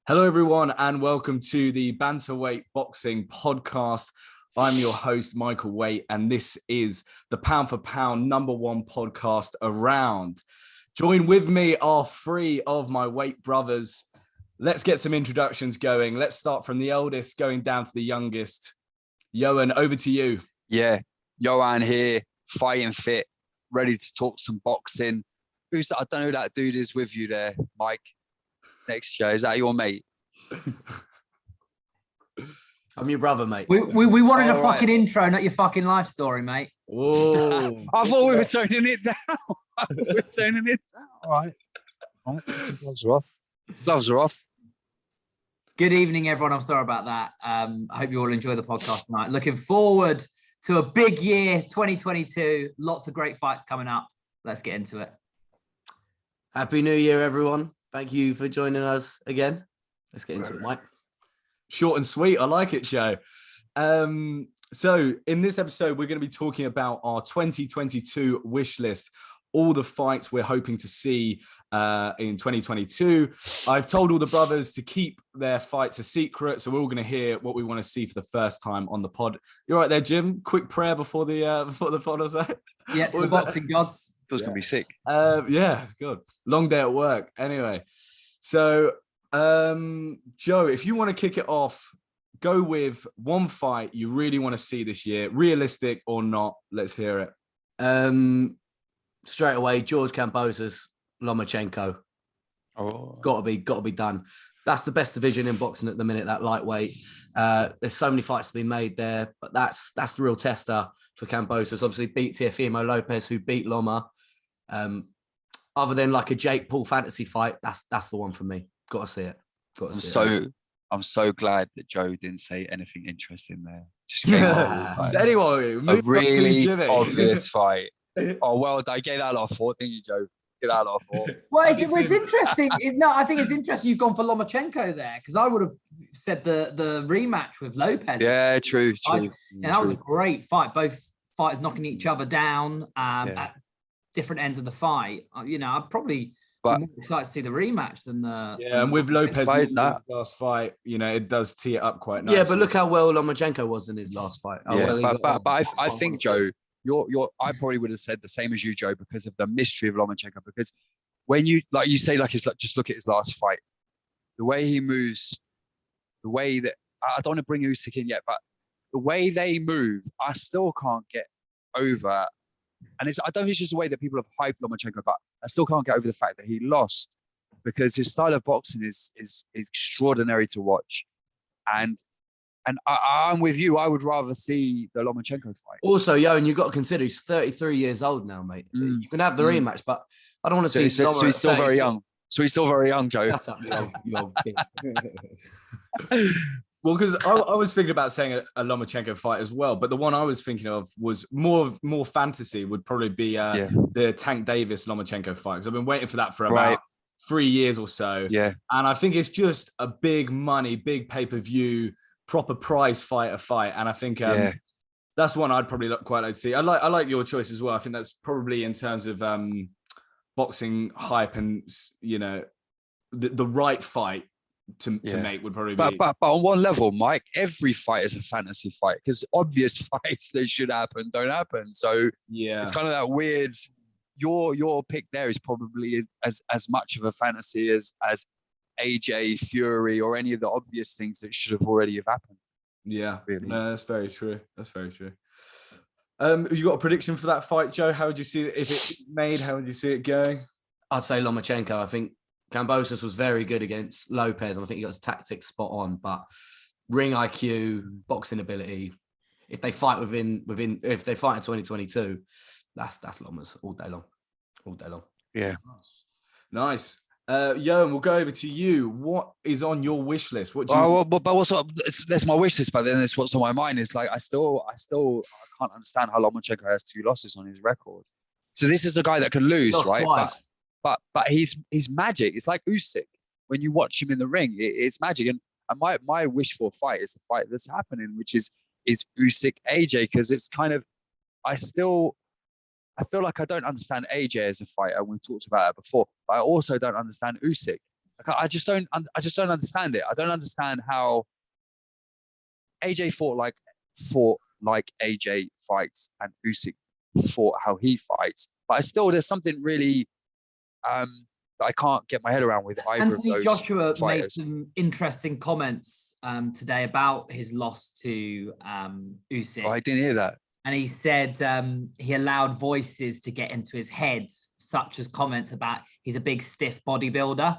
Hello, everyone, and welcome to the Bantamweight Boxing Podcast. I'm your host, Michael Waite, and this is the pound for pound #1 podcast around. Join with me are three of my weight brothers. Let's get some introductions going. Let's start from the eldest, going down to the youngest. Johan, over to you. Yeah, Johan here, fighting fit, ready to talk some boxing. I don't know who that dude is with you there, Mike. Next show, is that your mate? I'm your brother, mate. We wanted a fucking intro, not your fucking life story, mate. Oh, I thought we were toning it down. All right. Gloves are off. Gloves are off. Good evening, everyone. I'm sorry about that. I hope you all enjoy the podcast tonight. Looking forward to a big year, 2022. Lots of great fights coming up. Let's get into it. Happy New Year, everyone. Thank you for joining us again. Let's get into it, Mike. Short and sweet. I like it, Joe. So in this episode, we're going to be talking about our 2022 wish list, all the fights we're hoping to see in 2022. I've told all the brothers to keep their fights a secret, so we're all going to hear what we want to see for the first time on the pod. You're right there, Jim. Quick prayer before the pod, was that? Yeah, for the boxing gods. Feels gonna be sick. Yeah, good. Long day at work. Anyway, so Joe, if you want to kick it off, go with one fight you really want to see this year, realistic or not. Let's hear it. Straight away, George Kambosos, Lomachenko. Oh, Got to be done. That's the best division in boxing at the minute, that lightweight. There's so many fights to be made there, but that's the real tester for Kambosos. Obviously beat Teofimo Lopez, who beat Loma. Other than like a Jake Paul fantasy fight, that's the one for me. Got to see it. I'm so glad that Joe didn't say anything interesting there. Just came out with, So anyway, a really obvious fight. Oh well, I gave that a lot of thought, didn't you, Joe? Get that a lot of thought. Well, it's interesting. I think it's interesting you've gone for Lomachenko there, because I would have said the rematch with Lopez. Yeah, true. That was a great fight. Both fighters knocking each other down at different ends of the fight. I'd probably be more excited to see the rematch than the... Yeah, and with Lopez last fight, it does tee it up quite nicely. Yeah, but look how well Lomachenko was in his last fight. But I think, Joe, I probably would have said the same as you, Joe, because of the mystery of Lomachenko. Because when you say just look at his last fight, the way he moves, the way that I don't want to bring Usyk in yet, but the way they move, I still can't get over. And I don't think it's just the way that people have hyped Lomachenko, but I still can't get over the fact that he lost, because his style of boxing is extraordinary to watch. And I'm with you. I would rather see the Lomachenko fight. Also, and you've got to consider he's 33 years old now, mate. You can have the rematch, but I don't want to see. So he's still very young. So he's still very young, Joe. Shut up, you old kid. Well, because I was thinking about saying a Lomachenko fight as well, but the one I was thinking of was more fantasy. Would probably be the Tank Davis Lomachenko fight, because I've been waiting for that for about 3 years or so. Yeah, and I think it's just a big money, big pay-per-view, proper prize fight, and I think that's one I'd probably quite like to see. I like your choice as well. I think that's probably, in terms of boxing hype and the right fight to make would probably be. But on one level, Mike, every fight is a fantasy fight, because obvious fights that should happen don't happen. So it's kind of that weird. Your pick there is probably as much of a fantasy as AJ, Fury, or any of the obvious things that should have already happened. Yeah, really. No, that's very true. You got a prediction for that fight, Joe? How would you see it if it's made? How would you see it going? I'd say Lomachenko. I think Kambosos was very good against Lopez, and I think he got his tactics spot on. But ring IQ, boxing ability. If they fight if they fight in 2022, that's Lomas all day long. Yeah, nice. Johan, we'll go over to you. What is on your wish list? What do you... that's my wish list, but then it's what's on my mind. It's like I can't understand how Lomachenko has 2 losses on his record. So this is a guy that can lose, right? Twice. But he's magic. It's like Usyk. When you watch him in the ring, it's magic. And my wish for a fight is the fight that's happening, which is Usyk AJ, because it's kind of I feel like I don't understand AJ as a fighter. We've talked about it before, but I also don't understand Usyk. Like, I just don't understand it. I don't understand how AJ fought like AJ fights, and Usyk fought how he fights. But there's something really that I can't get my head around with either Anthony of those Joshua fighters. made some interesting comments today about his loss to Usyk. Oh, I didn't hear that. And he said he allowed voices to get into his head, such as comments about he's a big stiff bodybuilder.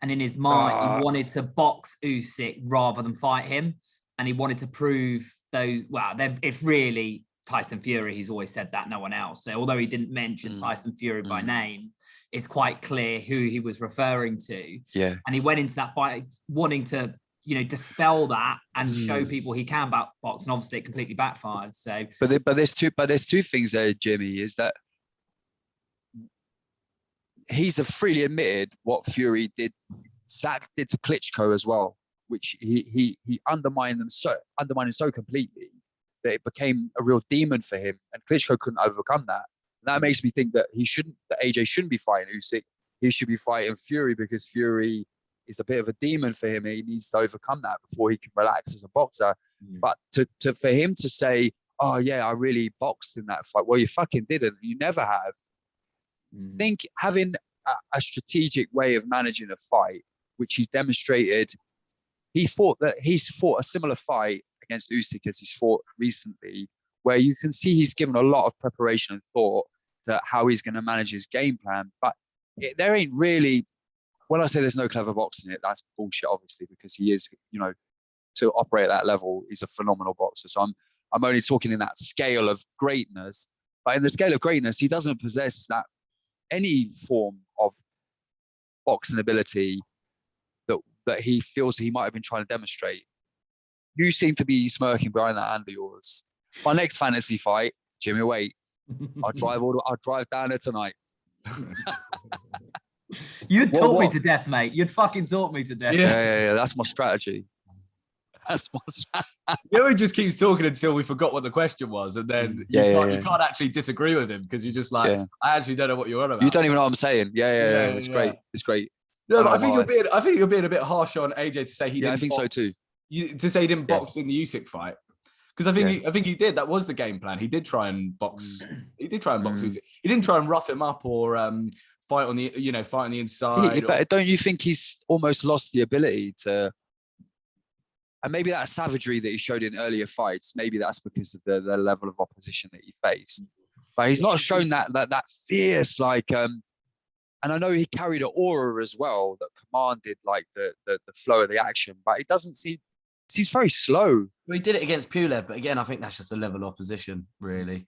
And in his mind, he wanted to box Usyk rather than fight him. And he wanted to prove those, well, it's really Tyson Fury. He's always said that, no one else. So although he didn't mention Tyson Fury by name, it's quite clear who he was referring to. Yeah. And he went into that fight wanting to, dispel that and show people he can box, and obviously it completely backfired. So, but there's two things there, Jimmy, is that he's freely admitted what Fury did, Zach did to Klitschko as well, which he undermined him so completely that it became a real demon for him, and Klitschko couldn't overcome that. And that makes me think that AJ shouldn't be fighting Usyk. He should be fighting Fury, because Fury is a bit of a demon for him. He needs to overcome that before he can relax as a boxer. But for him to say, "Oh yeah, I really boxed in that fight," well, you fucking didn't. You never have. Think having a strategic way of managing a fight, which he's demonstrated. He's fought a similar fight against Usyk as he's fought recently, where you can see he's given a lot of preparation and thought to how he's going to manage his game plan. But there ain't really, when I say there's no clever boxing in it, that's bullshit, obviously, because he is, to operate at that level, he's a phenomenal boxer. So I'm only talking in that scale of greatness. But in the scale of greatness, he doesn't possess that any form of boxing ability that he feels he might have been trying to demonstrate. You seem to be smirking behind that hand of yours. My next fantasy fight, Jimmy, wait. I'll drive down there tonight. You'd talk me to death, mate. You'd fucking talk me to death. Yeah. That's my strategy. He just keeps talking until we forgot what the question was, and then you can't actually disagree with him, because you're just like, I actually don't know what you're on about. You don't even know what I'm saying. Yeah. It's great. It's great. No, but I think you're being a bit harsh on AJ to say he didn't. I think box. So too. To say he didn't box in the Usyk fight, because I think he did. That was the game plan. He did try and box. He did try and box Usyk. He didn't try and rough him up or fight on the inside. But don't you think he's almost lost the ability to? And maybe that savagery that he showed in earlier fights, maybe that's because of the level of opposition that he faced. But he's not shown that fierce, and I know he carried an aura as well that commanded the flow of the action, but it doesn't seem. He's very slow. Well, he did it against Pulev, but again, I think that's just a level of opposition, really.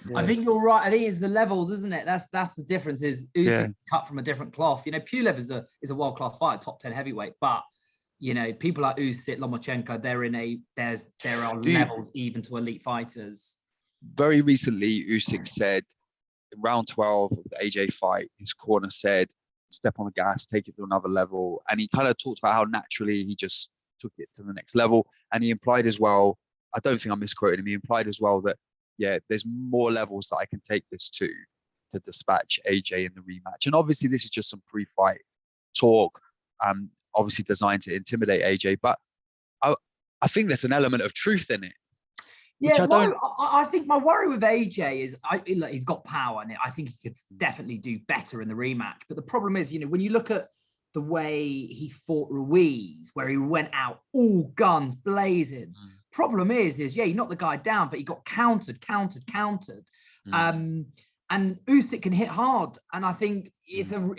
Yeah. I think you're right. I think it's the levels, isn't it? That's the difference. Is Usyk cut from a different cloth. Pulev is a world-class fighter, top 10 heavyweight, but people like Usyk, Lomachenko, there are levels even to elite fighters. Very recently, Usyk said in round 12 of the AJ fight, his corner said, "Step on the gas, take it to another level," and he kind of talked about how naturally he just took it to the next level. And he implied as well, I don't think I misquoted him, he implied as well that, there's more levels that I can take this to dispatch AJ in the rematch. And obviously this is just some pre-fight talk, obviously designed to intimidate AJ, but I think there's an element of truth in it. I think my worry with AJ is he's got power, and I think he could definitely do better in the rematch. But the problem is, when you look at the way he fought Ruiz, where he went out all guns blazing. Problem is he knocked the guy down, but he got countered. And Usyk can hit hard, and I think it's gonna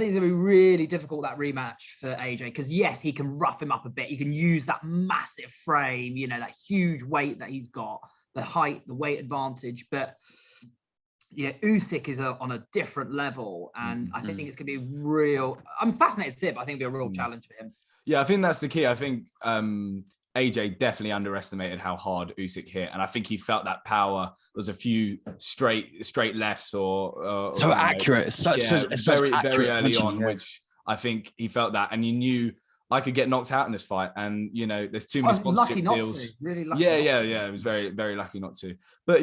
be really difficult, that rematch for AJ, because yes, he can rough him up a bit. He can use that massive frame, that huge weight that he's got, the height, the weight advantage, but. Usyk is on a different level, and I think it's going to be real. I'm fascinated to see it, but I think it'll be a real challenge for him. Yeah, I think that's the key. I think AJ definitely underestimated how hard Usyk hit, and I think he felt that power. There was a few straight lefts or so accurate, very early punching, on, which I think he felt that, and he knew I could get knocked out in this fight, and there's too many sponsorship deals. Really lucky. Yeah. It was very, very lucky not to. But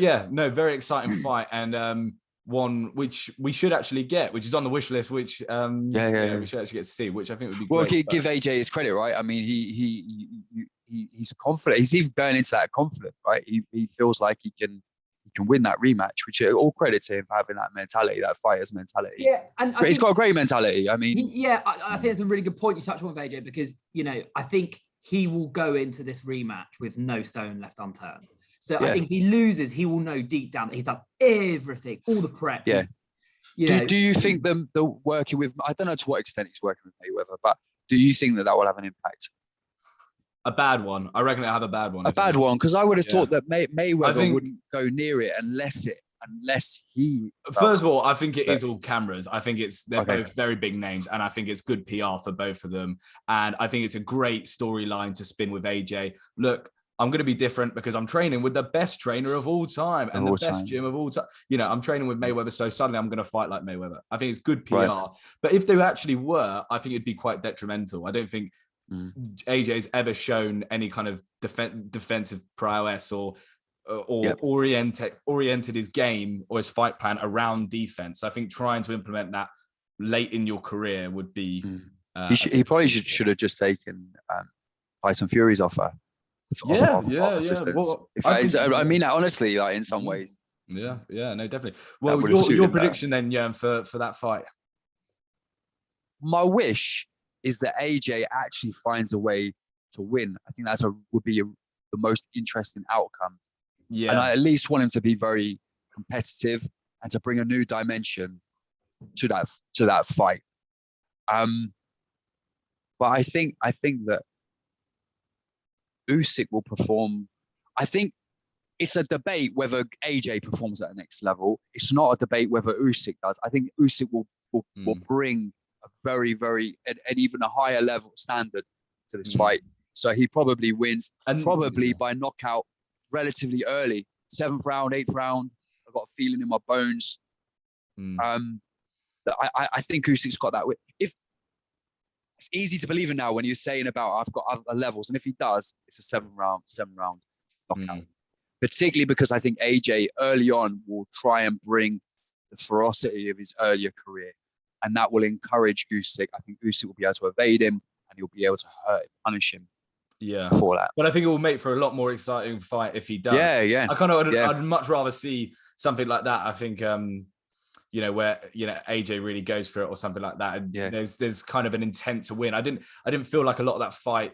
very exciting fight. And one which we should actually get, which is on the wish list, which we should actually get to see, which I think would be well, great. give AJ his credit, right? I mean, he's confident. He's even going into that confident, right? He feels like he can win that rematch, which all credit to him for having that mentality, that fighter's mentality. Yeah, and he's got a great mentality. I mean, I think it's a really good point you touched on with AJ, because I think he will go into this rematch with no stone left unturned. So I think if he loses, he will know deep down that he's done everything, all the prep. Yeah. Do you think the working with, I don't know to what extent he's working with Mayweather, but do you think that will have an impact? A bad one. I reckon it'll have a bad one. A bad one, because I would have thought that Mayweather wouldn't go near it unless he. First of all, I think it is all cameras. I think they're both very big names, and I think it's good PR for both of them. And I think it's a great storyline to spin with AJ. Look, I'm going to be different because I'm training with the best trainer of all time and the best gym of all time. I'm training with Mayweather, so suddenly I'm going to fight like Mayweather. I think it's good PR. Right. But if they actually were, I think it'd be quite detrimental. I don't think AJ's ever shown any kind of defensive prowess or oriented his game or his fight plan around defense. I think trying to implement that late in your career would be. He probably should have just taken Tyson Fury's offer. Assistance. Well, I mean that honestly, like in some ways. Yeah, no, definitely. Well, your prediction then, Jörn, for that fight. My wish is that AJ actually finds a way to win. I think would be the most interesting outcome. Yeah, and I at least want him to be very competitive and to bring a new dimension to that fight. But I think that Usyk will perform. I think it's a debate whether AJ performs at the next level. It's not a debate whether Usyk does. I think Usyk will bring a very, very, and even a higher level standard to this fight. So he probably wins, by knockout relatively early, 7th round, 8th round. I've got a feeling in my bones. I think Usyk's got that. If it's easy to believe in now when you're saying about I've got other levels, and if he does, it's a 7th round knockout. Particularly because I think AJ early on will try and bring the ferocity of his earlier career, and that will encourage Usyk. I think Usyk will be able to evade him, and he'll be able to punish him. Yeah, for that. But I think it will make for a lot more exciting fight if he does. Yeah. I'd much rather see something like that. I think where AJ really goes for it or something like that. And there's kind of an intent to win. I didn't feel like a lot of that fight.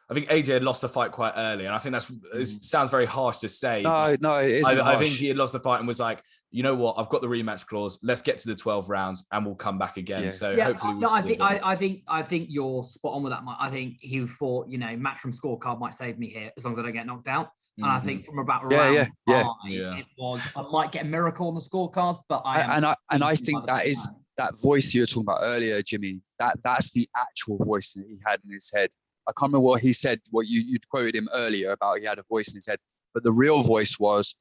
I think AJ had lost the fight quite early, and I think it sounds very harsh to say. No, it isn't. I think he had lost the fight and was like, you know what, I've got the rematch clause. Let's get to the 12 rounds and we'll come back again. So hopefully we'll see. I think you're spot on with that, Mike. I think he thought, Matchroom scorecard might save me here as long as I don't get knocked out. And I think from about round 5, it was, I might get a miracle on the scorecards, but I think that voice you were talking about earlier, Jimmy, that's the actual voice that he had in his head. I can't remember what he said, what you quoted him earlier about he had a voice in his head, but the real voice was,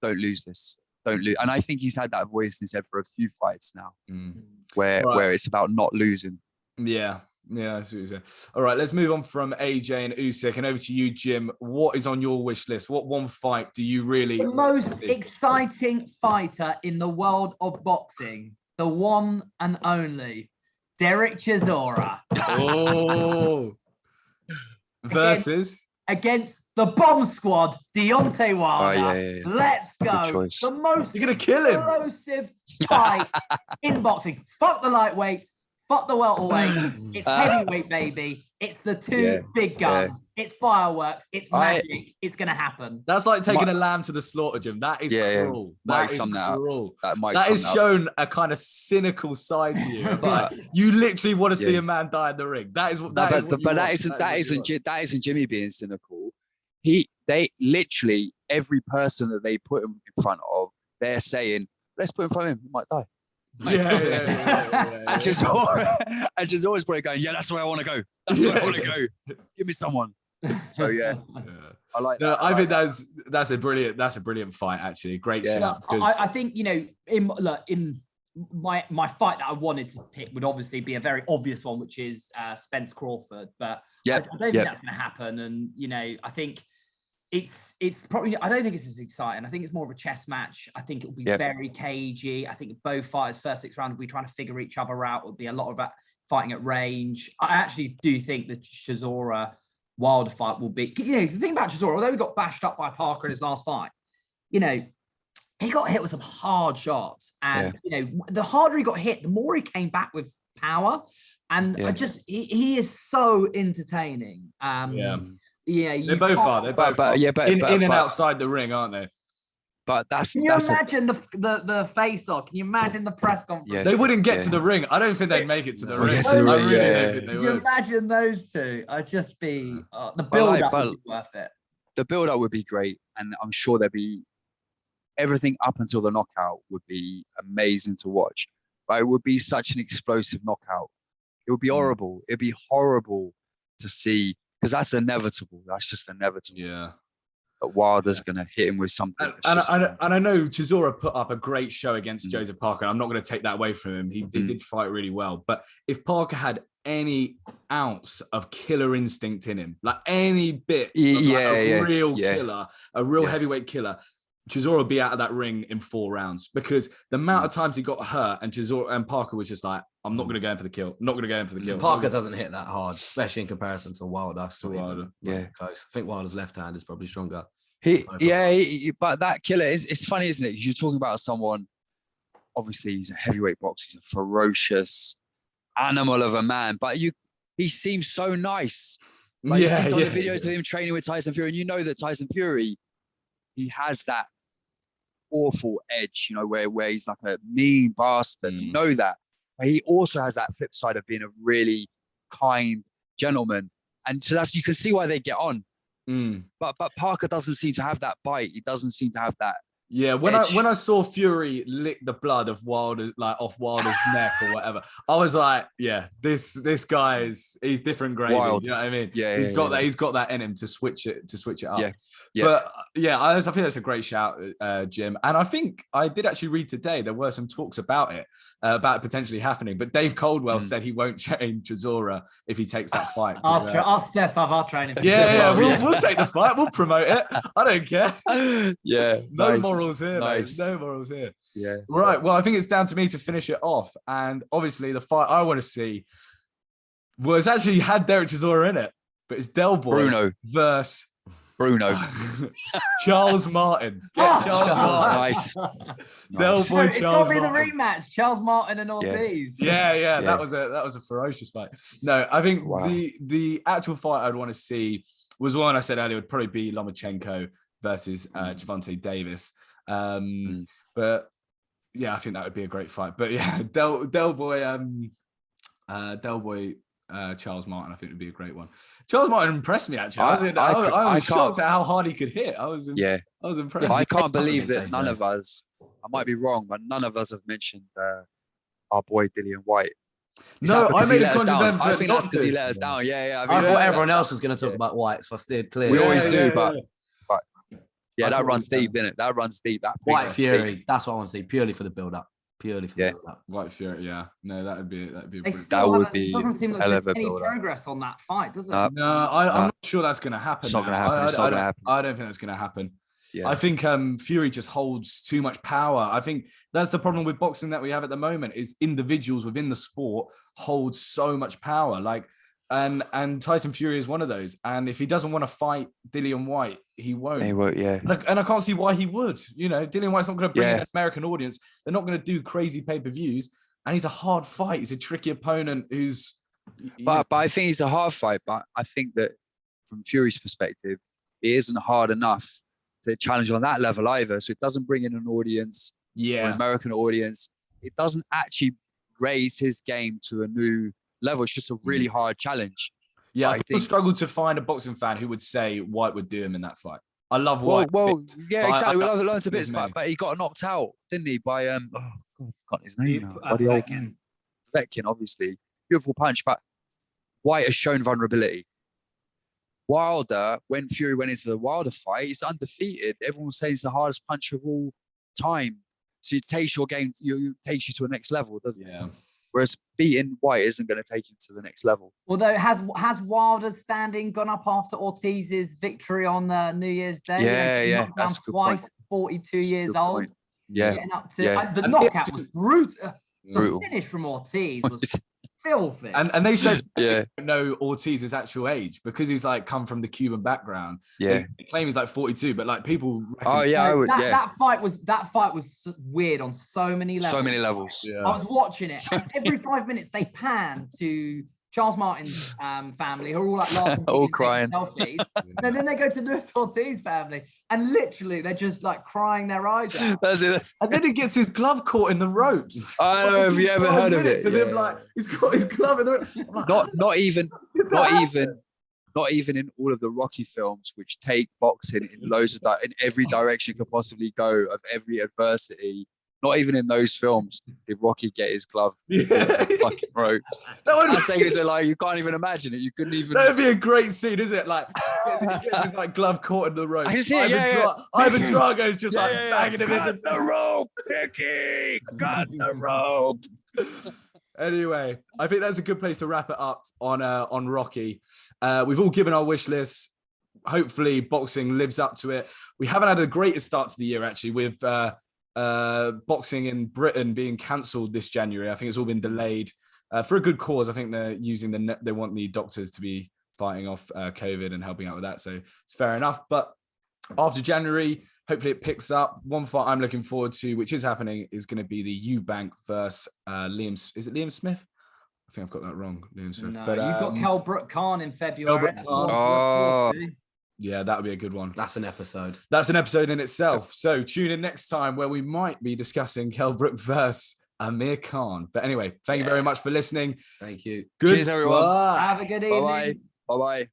don't lose this. Don't lose. And I think he's had that voice in his head for a few fights now, where it's about not losing. Yeah. I see what you're saying. All right, let's move on from AJ and Usyk and over to you, Jim. What is on your wish list? What one fight do you really... The most exciting fighter in the world of boxing, the one and only, Derek Chisora. Oh. Versus? Against the bomb squad, Deontay Wilder. Let's go. The most You're gonna kill him. Explosive fight in boxing. Fuck the lightweights. Fuck the welterweight. It's heavyweight, baby. It's the two big guns. It's fireworks. It's magic. It's going to happen. That's like taking a lamb to the slaughter, Jim. That is cruel. That is cruel. That has shown a kind of cynical side to you. But you literally want to see a man die in the ring. That isn't Jimmy being cynical. They literally, every person that they put him in front of, they're saying, let's put him in front of him. He might die. And just always probably going, that's where I want to go. That's where I want to go. Give me someone. So I like that. I think that's a brilliant fight, actually. Great shot. I think in my fight that I wanted to pick would obviously be a very obvious one, which is Spence Crawford, but I don't think that's going to happen. And I think it's probably, I don't think it's as exciting. I think it's more of a chess match. I think it will be very cagey. I think both fighters first 6 rounds will be trying to figure each other out. It will be a lot of that fighting at range. I actually do think the Chizora Wilder fight will be, the thing about Chizora, although he got bashed up by Parker in his last fight, he got hit with some hard shots, and the harder he got hit, the more he came back with power, and he is so entertaining. They both are. They're both in and outside the ring, aren't they? But that's. Can you imagine the face off? Can you imagine the press conference? Yeah. They wouldn't get to the ring. I don't think they'd make it to the ring. I really don't think they Can would. you imagine those two? I'd just be the build-up would be worth it. The build-up would be great, and I'm sure there'd be everything up until the knockout would be amazing to watch. But it would be such an explosive knockout. It would be horrible. It'd be horrible to see. Because that's inevitable. That's just inevitable. Yeah. But Wilder's going to hit him with something. And I know Chisora put up a great show against Joseph Parker. I'm not going to take that away from him. He did fight really well. But if Parker had any ounce of killer instinct in him, like any bit of a real killer, a real heavyweight killer, Chisora would be out of that ring in 4 rounds, because the amount of times he got hurt and Chisora and Parker was just like, I'm not going to go in for the kill. I'm not going to go in for the kill. Parker doesn't hit that hard, especially in comparison to Wilder. Close. I think Wilder's left hand is probably stronger. But that killer, it's funny, isn't it? You're talking about someone, obviously he's a heavyweight boxer, he's a ferocious animal of a man, but he seems so nice. Like you see some of the videos of him training with Tyson Fury, and you know that Tyson Fury, he has that awful edge, where he's like a mean bastard. You know that. But he also has that flip side of being a really kind gentleman. And so you can see why they get on. But Parker doesn't seem to have that bite. He doesn't seem to have that. Yeah, when I saw Fury lick the blood of Wilder, like off Wilder's neck or whatever, I was like, this guy he's different gravy. Wild. You know what I mean? Yeah, he's got that in him to switch it up. Yeah. But I think that's a great shout, Jim. And I think I did actually read today there were some talks about it potentially happening. But Dave Coldwell said he won't change Chizora if he takes that fight. I'll step up. I'll train him. We'll take the fight. We'll promote it. I don't care. No morals here, nice. Mate. No morals here. Yeah. Right. Well, I think it's down to me to finish it off. And obviously, the fight I want to see was actually had Derek Chisora in it, but it's Del Boy Bruno versus Bruno. Charles Martin. Charles Martin. Nice. Del Boy, it's Charles got to be the Martin. rematch. Charles Martin and Ortiz. Yeah. That was a ferocious fight. No, I think the actual fight I'd want to see was one I said earlier would probably be Lomachenko versus Gervonta Davis. But I think that would be a great fight. But Del Boy, Charles Martin, I think would be a great one. Charles Martin impressed me actually. I was shocked at how hard he could hit. I was impressed. I can't believe that none of us, I might be wrong, but none of us have mentioned our boy Dillian White. I made a comment. I think that's because he let us down. I thought everyone else was going to talk about White, so I steered clear. We always do, but that runs deep, innit? That runs deep. That White Fury. Deep. That's what I want to see, purely for the build-up. The build-up. White Fury. Yeah. No, that would be. That would be. Doesn't seem like there's any progress on that fight, does it? I'm not sure that's going to happen. It's not going to happen. I don't think that's going to happen. Yeah. I think Fury just holds too much power. I think that's the problem with boxing that we have at the moment is individuals within the sport hold so much power. And Tyson Fury is one of those. And if he doesn't want to fight Dillian White, he won't. He won't, yeah. And I can't see why he would. Dillian White's not going to bring in an American audience. They're not going to do crazy pay-per-views. And he's a hard fight. He's a tricky opponent who's... But I think he's a hard fight. But I think that from Fury's perspective, it isn't hard enough to challenge on that level either. So it doesn't bring in an audience, an American audience. It doesn't actually raise his game to a new level. It's just a really hard challenge. I think struggle to find a boxing fan who would say White would do him in that fight. I love White. Well, exactly. We love loads of bits, but he got knocked out, didn't he? By I forgot his name. Fetkin, obviously. Beautiful punch, but White has shown vulnerability. Wilder, when Fury went into the Wilder fight, he's undefeated. Everyone says he's the hardest puncher of all time. So it takes your game, takes you to a next level, doesn't it? Yeah. Whereas beating White isn't going to take him to the next level. Although has Wilder's standing gone up after Ortiz's victory on New Year's Day? Yeah, That's a good twice, point. 42 That's a years good old. point. Yeah, Getting up to the And knockout was brutal. Brutal. The finish from Ortiz was filthy. And they said Yeah. don't know Ortiz's actual age because he's like come from the Cuban background. Yeah. They claim he's like 42, but like people reckon, Oh yeah, I would. That fight was weird on so many levels. So many levels. Yeah. I was watching it. And every 5 minutes they pan to Charles Martin's family, who are all like laughing, All taking crying. selfies. And then they go to Luis Ortiz family, and literally they're just like crying their eyes out. That's it. And then he gets his glove caught in the ropes. I don't know. Have you ever heard of it? And then like he's got his glove in the ropes. I'm like, Not even in all of the Rocky films, which take boxing in loads of in every direction you could possibly go, of every adversity. Not even in those films did Rocky get his glove in the fucking ropes. That's thing is like you can't even imagine it. You couldn't even. That would be a great scene, isn't it? Like he gets his like glove caught in the ropes. I can see it, Ivan Drago's just like banging him in the rope, Nicky. Got the rope. Anyway, I think that's a good place to wrap it up on Rocky. We've all given our wish lists. Hopefully, boxing lives up to it. We haven't had a greatest start to the year actually with boxing in Britain being cancelled this January. I think it's all been delayed for a good cause. I think they're using they want the doctors to be fighting off COVID and helping out with that. So it's fair enough. But after January, hopefully it picks up. One fight I'm looking forward to, which is happening, is going to be the Eubank versus Liam. Is it Liam Smith? I think I've got that wrong. Liam Smith. No, but you've got Kell Brook Khan in February. Oh. Yeah, that would be a good one. That's an episode. That's an episode in itself. So tune in next time where we might be discussing Kell Brook versus Amir Khan. But anyway, thank you very much for listening. Thank you. Good. Cheers, everyone. Have a good evening. Bye-bye. Bye-bye.